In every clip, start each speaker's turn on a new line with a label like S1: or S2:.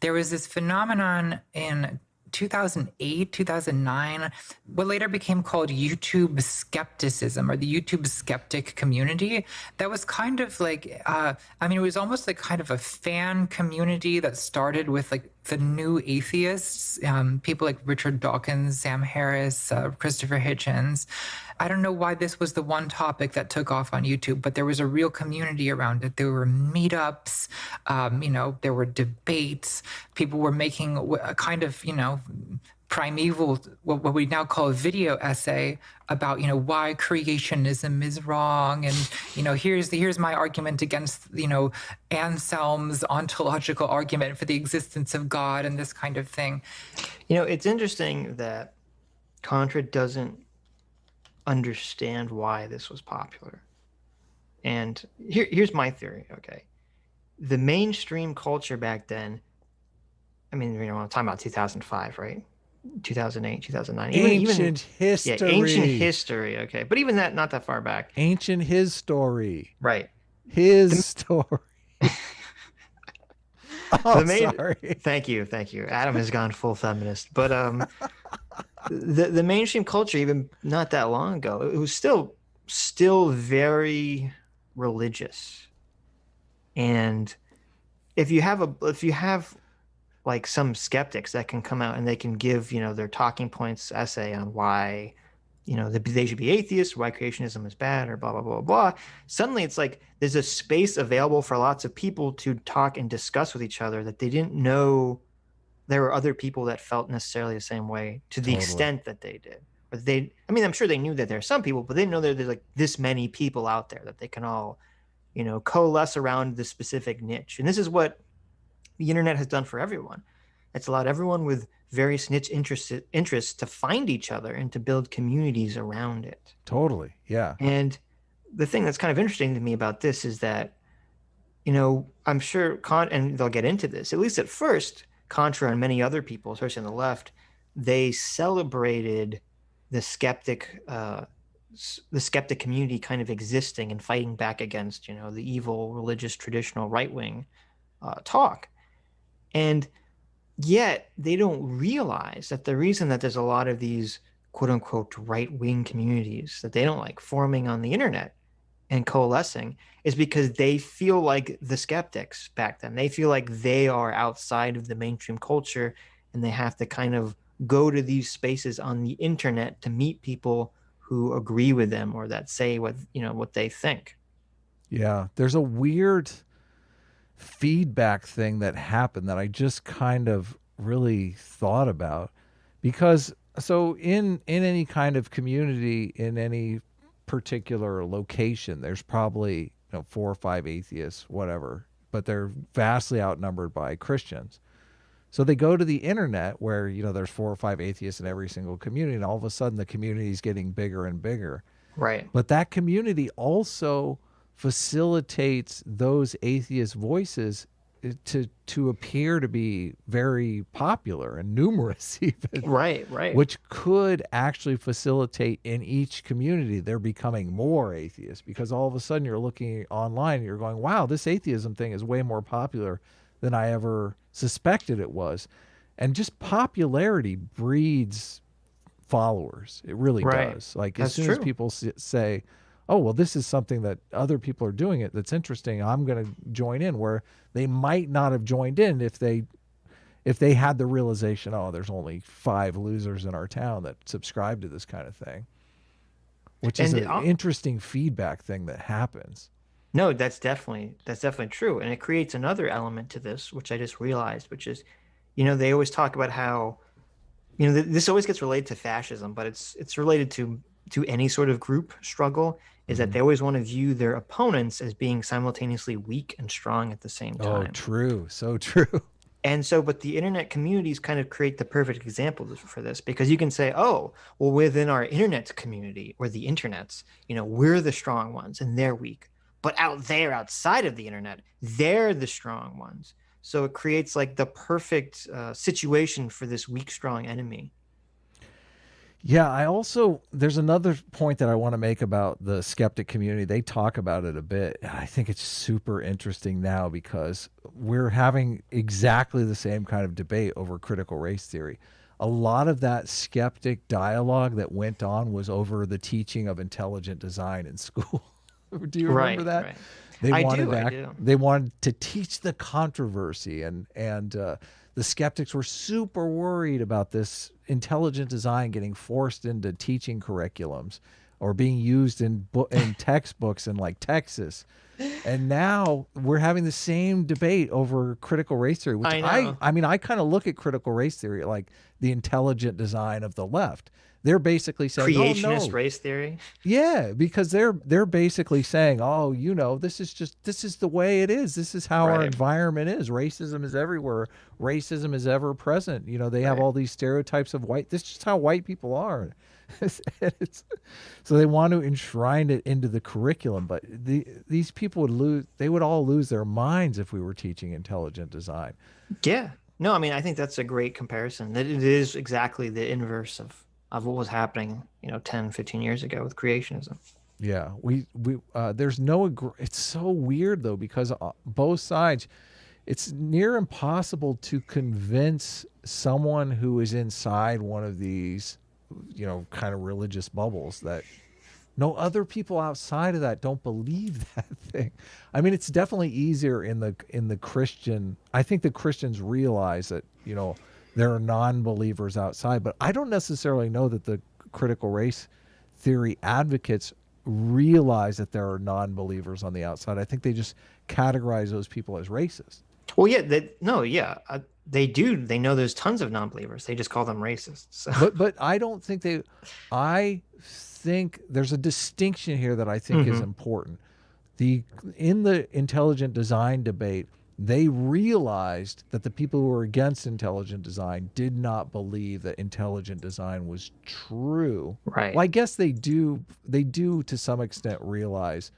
S1: there was this phenomenon in 2008, 2009, what later became called YouTube skepticism, or the YouTube skeptic community. That was kind of like, it was almost like kind of a fan community that started with like the new atheists, people like Richard Dawkins, Sam Harris, Christopher Hitchens. I don't know why this was the one topic that took off on YouTube, but there was a real community around it. There were meetups, there were debates. People were making a kind of, primeval, what we now call a video essay about, why creationism is wrong. And, here's my argument against, Anselm's ontological argument for the existence of God and this kind of thing.
S2: It's interesting that Contra doesn't understand why this was popular. And here's my theory, okay? The mainstream culture back then, I'm talking about 2005, right? 2008, 2009.
S3: Ancient history.
S2: Yeah, ancient history, okay. But even that, not that far back.
S3: Ancient his story.
S2: Right.
S3: His story. Sorry.
S2: Thank you. Adam has gone full feminist. But the mainstream culture, even not that long ago, it was still very religious. And if you have like some skeptics that can come out and they can give, their talking points essay on why, they should be atheists, why creationism is bad, or blah, blah, blah, blah. Suddenly it's like there's a space available for lots of people to talk and discuss with each other that they didn't know there were other people that felt necessarily the same way to the extent that they did. Or I'm sure they knew that there are some people, but they didn't know that there's like this many people out there that they can all, coalesce around this specific niche. And this is what the internet has done for everyone. It's allowed everyone with various niche interests to find each other and to build communities around it.
S3: Totally, yeah.
S2: And the thing that's kind of interesting to me about this is that, I'm sure, and they'll get into this, at least at first, Contra and many other people, especially on the left, they celebrated the skeptic community kind of existing and fighting back against, the evil, religious, traditional right-wing talk. And yet they don't realize that the reason that there's a lot of these quote unquote right-wing communities that they don't like forming on the internet and coalescing is because they feel like the skeptics back then. They feel like they are outside of the mainstream culture and they have to kind of go to these spaces on the internet to meet people who agree with them or that say what they think.
S3: Yeah, there's a weird feedback thing that happened that I just kind of really thought about, because so in any kind of community, in any particular location, there's probably 4 or 5 atheists, whatever, but they're vastly outnumbered by Christians. So they go to the internet where there's 4 or 5 atheists in every single community, and all of a sudden the community is getting bigger and bigger.
S2: Right.
S3: But that community also facilitates those atheist voices to appear to be very popular and numerous even.
S2: Right.
S3: Which could actually facilitate in each community there becoming more atheists, because all of a sudden you're looking online and you're going, wow, this atheism thing is way more popular than I ever suspected it was. And just popularity breeds followers. It really does. Like as soon as people say, oh, well, this is something that other people are doing it that's interesting, I'm going to join in, where they might not have joined in if they had the realization, oh, there's only 5 losers in our town that subscribe to this kind of thing, which is an interesting feedback thing that happens.
S2: No, that's definitely true. And it creates another element to this, which I just realized, which is, they always talk about how, this always gets related to fascism, but it's related to any sort of group struggle, is that they always want to view their opponents as being simultaneously weak and strong at the same time.
S3: Oh, true. So true.
S2: And so, but the internet communities kind of create the perfect example for this, because you can say, oh, well, within our internet community or the internets, we're the strong ones and they're weak. But out there, outside of the internet, they're the strong ones. So it creates like the perfect situation for this weak, strong enemy.
S3: Yeah, there's another point that I want to make about the skeptic community. They talk about it a bit. I think it's super interesting now because we're having exactly the same kind of debate over critical race theory. A lot of that skeptic dialogue that went on was over the teaching of intelligent design in school. Do you remember
S2: Right,
S3: that?
S2: right.
S3: They
S2: I
S3: wanted
S2: do, I do.
S3: they wanted to teach the controversy, and the skeptics were super worried about this intelligent design getting forced into teaching curriculums or being used in textbooks in like Texas. And now we're having the same debate over critical race theory, which
S2: I know.
S3: I mean, I kind of look at critical race theory like the intelligent design of the left. They're basically saying, "Oh
S2: Creationist
S3: no,
S2: race theory.
S3: yeah," because they're basically saying, "Oh, this is the way it is. This is how our
S2: Right.
S3: environment is. Racism is everywhere. Racism is ever present. They have
S2: Right.
S3: all these stereotypes of white. This is just how white people are." So they want to enshrine it into the curriculum, but these people would lose. They would all lose their minds if we were teaching intelligent design.
S2: Yeah. No, I mean, I think that's a great comparison. That it is exactly the inverse of what was happening, 10, 15 years ago with creationism.
S3: Yeah, we there's no it's so weird though because both sides, it's near impossible to convince someone who is inside one of these kind of religious bubbles that no other people outside of that don't believe that thing. I mean, it's definitely easier in the Christian. I think the Christians realize that, there are non-believers outside, but I don't necessarily know that the critical race theory advocates realize that there are non-believers on the outside. I think they just categorize those people as racist.
S2: Well, yeah, they do. They know there's tons of non-believers. They just call them racists. So.
S3: But I don't think I think there's a distinction here that I think is important. In the intelligent design debate, they realized that the people who were against intelligent design did not believe that intelligent design was true.
S2: Right.
S3: Well, I guess they do to some extent realize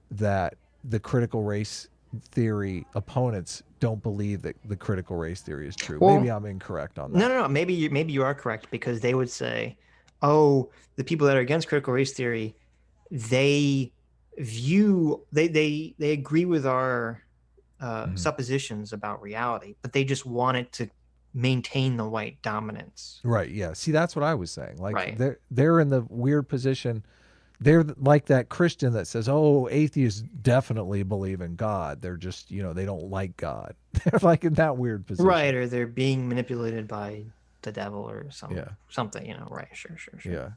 S3: that the critical race theory opponents don't believe that the critical race theory is true.
S2: Well,
S3: maybe I'm incorrect on that.
S2: No. Maybe you are correct, because they would say, oh, the people that are against critical race theory, they agree with our suppositions about reality, but they just wanted to maintain the white dominance.
S3: Right. Yeah. See, that's what I was saying. Like
S2: Right.
S3: they're in the weird position. They're like that Christian that says, "Oh, atheists definitely believe in God. They're just, they don't like God." They're like in that weird position.
S2: Right. Or they're being manipulated by the devil or something. Right. Sure.
S3: Yeah.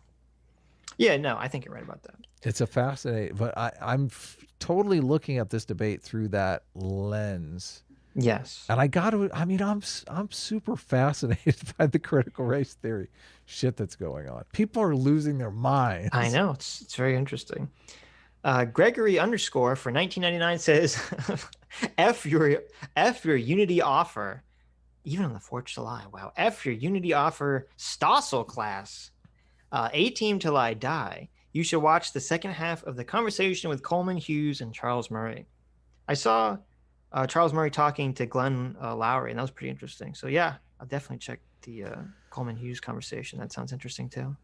S2: Yeah. No, I think you're right about that.
S3: It's a fascinating, but I'm totally looking at this debate through that lens.
S2: Yes.
S3: And I'm super fascinated by the critical race theory shit that's going on. People are losing their minds.
S2: I know. It's very interesting. Gregory _ for 1999 says, F your Unity offer. Even on the 4th of July. Wow. F your Unity offer Stossel class. A-Team Till I Die. You should watch the second half of the conversation with Coleman Hughes and Charles Murray. I saw Charles Murray talking to Glenn Lowry, and that was pretty interesting. So yeah, I'll definitely check the Coleman Hughes conversation. That sounds interesting too.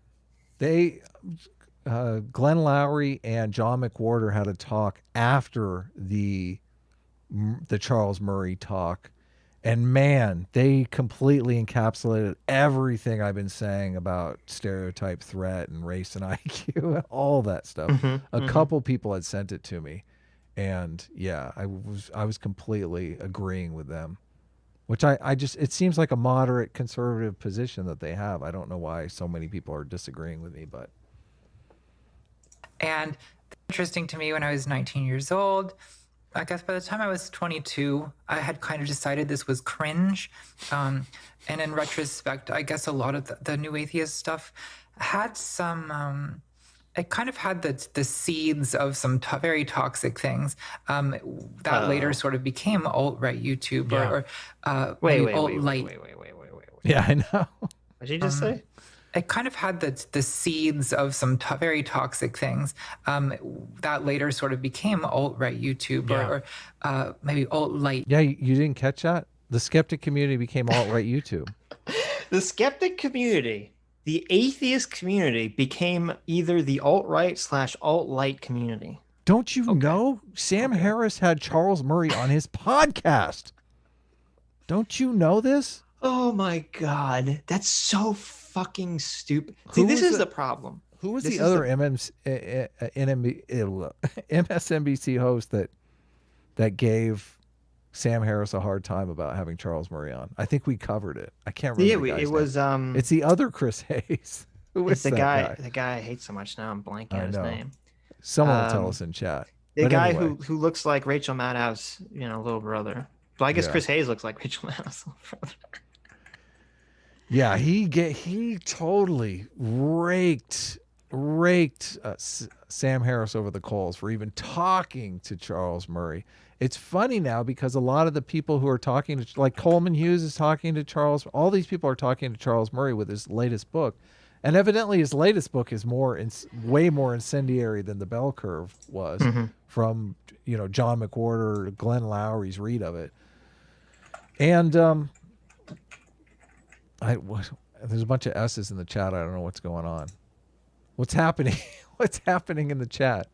S3: Glenn Lowry and John McWhorter had a talk after the Charles Murray talk, and man, they completely encapsulated everything I've been saying about stereotype threat and race and IQ, all that stuff. A couple people had sent it to me, and yeah, I was completely agreeing with them, which it seems like a moderate conservative position that they have. I don't know why so many people are disagreeing with me, but.
S1: And interesting to me, when I was 19 years old, I guess by the time I was 22, I had kind of decided this was cringe. And in retrospect, I guess a lot of the new atheist stuff had some, it kind of had the seeds of some very toxic things that later sort of became alt-right YouTube or alt-light.
S2: Wait.
S3: Yeah, I know.
S2: What did you just say?
S1: It kind of had the seeds of some very toxic things that later sort of became alt-right YouTube or maybe alt-light.
S3: Yeah, you didn't catch that? The skeptic community became alt-right YouTube.
S2: The skeptic community the atheist community became either the alt-right / alt-light community.
S3: Don't you know Sam Harris had Charles Murray on his podcast? Don't you know this?
S2: Oh my God. That's so fucking stupid. See,
S3: Who
S2: this
S3: was
S2: is
S3: the-
S2: the problem.
S3: Who was
S2: This
S3: the
S2: is
S3: other MSNBC host that gave Sam Harris a hard time about having Charles Murray on? I think we covered it. I can't remember.
S2: Yeah, it was
S3: It's the other Chris Hayes. Who
S2: it's
S3: is
S2: the
S3: that
S2: guy the guy I hate so much now. I'm blanking
S3: I
S2: on his
S3: know.
S2: name.
S3: Someone will tell us in chat.
S2: The
S3: But
S2: guy
S3: anyway.
S2: who looks like Rachel Maddow's, little brother. Well, I guess
S3: Yeah.
S2: Chris Hayes looks like Rachel Maddow's little brother.
S3: Yeah, he totally raked Sam Harris over the coals for even talking to Charles Murray. It's funny now because a lot of the people who are talking to, like Coleman Hughes is talking to Charles, all these people are talking to Charles Murray with his latest book. And evidently his latest book is way more incendiary than the Bell Curve was from, John McWhorter, Glenn Lowry's read of it. And there's a bunch of S's in the chat. I don't know what's going on. What's happening? What's happening in the chat?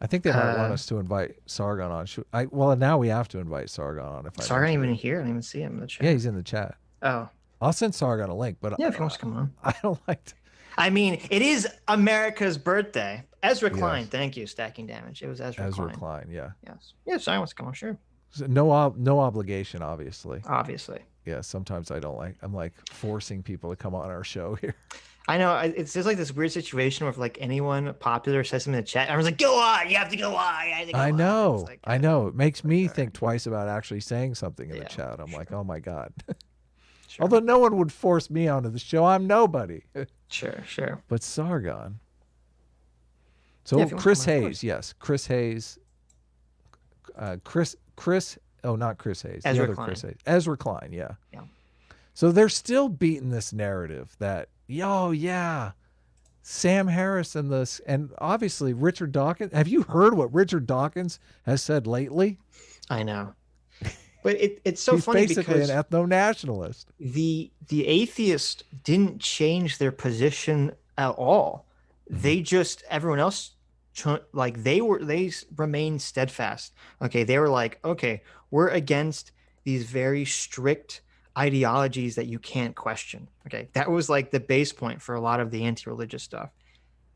S3: I think they might want us to invite Sargon on. Well, now we have to invite Sargon on.
S2: Sargon ain't even here. I don't even see him in the chat.
S3: Yeah, he's in the chat.
S2: Oh.
S3: I'll send Sargon a link, but
S2: Yeah, if he wants to come on.
S3: I don't like to.
S2: I mean, it is America's birthday. Ezra Klein, thank you. Stacking damage. It was Ezra
S3: Klein, yeah.
S2: Yes. Yeah, Sargon wants to come on, sure.
S3: So no obligation, obviously.
S2: Obviously.
S3: Yeah, sometimes I'm like forcing people to come on our show here.
S2: I know. It's just like this weird situation where if like anyone popular says something in the chat, everyone's like, go on, you have to go on. You have to go
S3: I
S2: on."
S3: know.
S2: It's like,
S3: I know. It makes me think twice about actually saying something in the
S2: Yeah,
S3: chat. I'm like, oh my God.
S2: Sure.
S3: Although no one would force me onto the show. I'm nobody.
S2: Sure.
S3: But Sargon. So
S2: Yeah, if you want
S3: Chris
S2: to come on, of
S3: Hayes, yes. Chris Hayes. Not Chris Hayes.
S2: Ezra
S3: the other
S2: Klein.
S3: Chris Hayes. Ezra Klein, yeah.
S2: Yeah.
S3: So they're still beating this narrative that, Sam Harris and obviously Richard Dawkins. Have you heard what Richard Dawkins has said lately?
S2: I know. But it's so
S3: He's
S2: funny
S3: basically
S2: because
S3: an ethno-nationalist.
S2: the atheists didn't change their position at all. They just everyone else they remained steadfast. Okay, they were like, okay, we're against these very strict ideologies that you can't question. Okay, that was like the base point for a lot of the anti-religious stuff.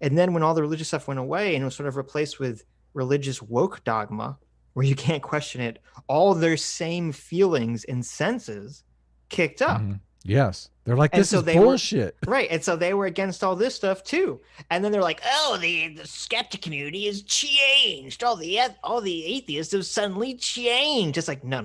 S2: And then when all the religious stuff went away and it was sort of replaced with religious woke dogma, where you can't question it, all their same feelings and senses kicked up.
S3: Mhm. Yes. They're like,
S2: And
S3: this
S2: so
S3: is
S2: they were-
S3: bullshit.
S2: Right. And so they were against all this stuff too. And then they're like, oh, the skeptic community has changed. All the atheists have suddenly changed. It's like, no.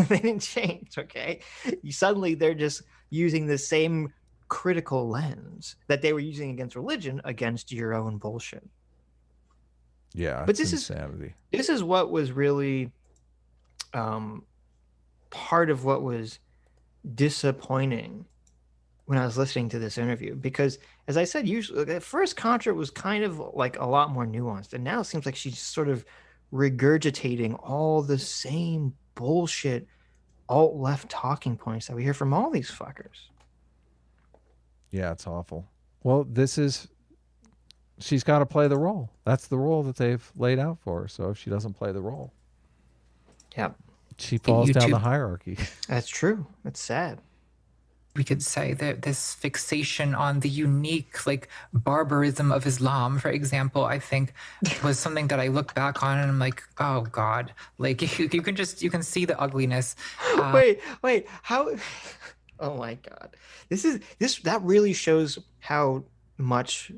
S2: They didn't change. Okay. They're just using the same critical lens that they were using against religion against your own bullshit.
S3: Yeah.
S2: But
S3: it's
S2: this is-
S3: insanity.
S2: This is what was really part of what was disappointing when I was listening to this interview, because as I said, usually at first Contra was kind of like a lot more nuanced, and now it seems like she's sort of regurgitating all the same bullshit alt-left talking points that we hear from all these fuckers.
S3: Yeah, it's awful. Well, she's got to play the role. That's the role that they've laid out for her. So if she doesn't play the role,
S2: Yeah,
S3: she falls down
S1: YouTube-
S3: the hierarchy.
S2: that's true. It's sad.
S1: We could say that this fixation on the unique, like, barbarism of Islam, for example, I think was something that I look back on and I'm like, oh God, like you can see the ugliness.
S2: Wait, how? Oh my God, that really shows how much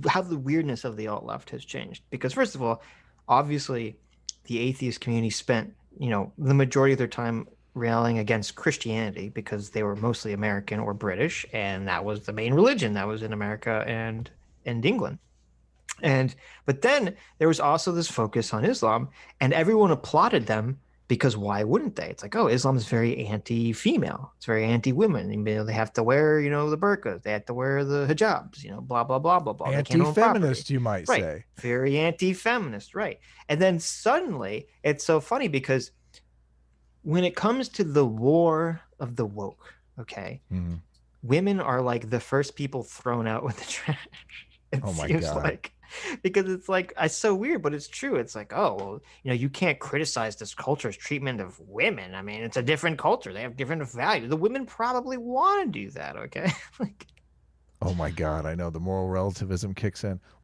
S2: how the weirdness of the alt left has changed. Because first of all, obviously, the atheist community spent the majority of their time rallying against Christianity because they were mostly American or British, and that was the main religion that was in America and England. But then there was also this focus on Islam, and everyone applauded them because why wouldn't they? It's like, oh, Islam is very anti-female. It's very anti-women. They have to wear, the burqas. They have to wear the hijabs, blah, blah, blah, blah, blah. They can't own property.
S3: Anti-feminist, you might
S2: Right.
S3: say.
S2: Very anti-feminist, right. And then suddenly, it's so funny because when it comes to the war of the woke, okay,
S3: Mhm.
S2: women are like the first people thrown out with the trash. It
S3: Oh my
S2: seems
S3: God.
S2: like, because it's like, it's so weird, but it's true. It's like, oh, well, you can't criticize this culture's treatment of women. I mean, it's a different culture. They have different values. The women probably want to do that. Okay. Like,
S3: Oh my God. I know the moral relativism kicks in.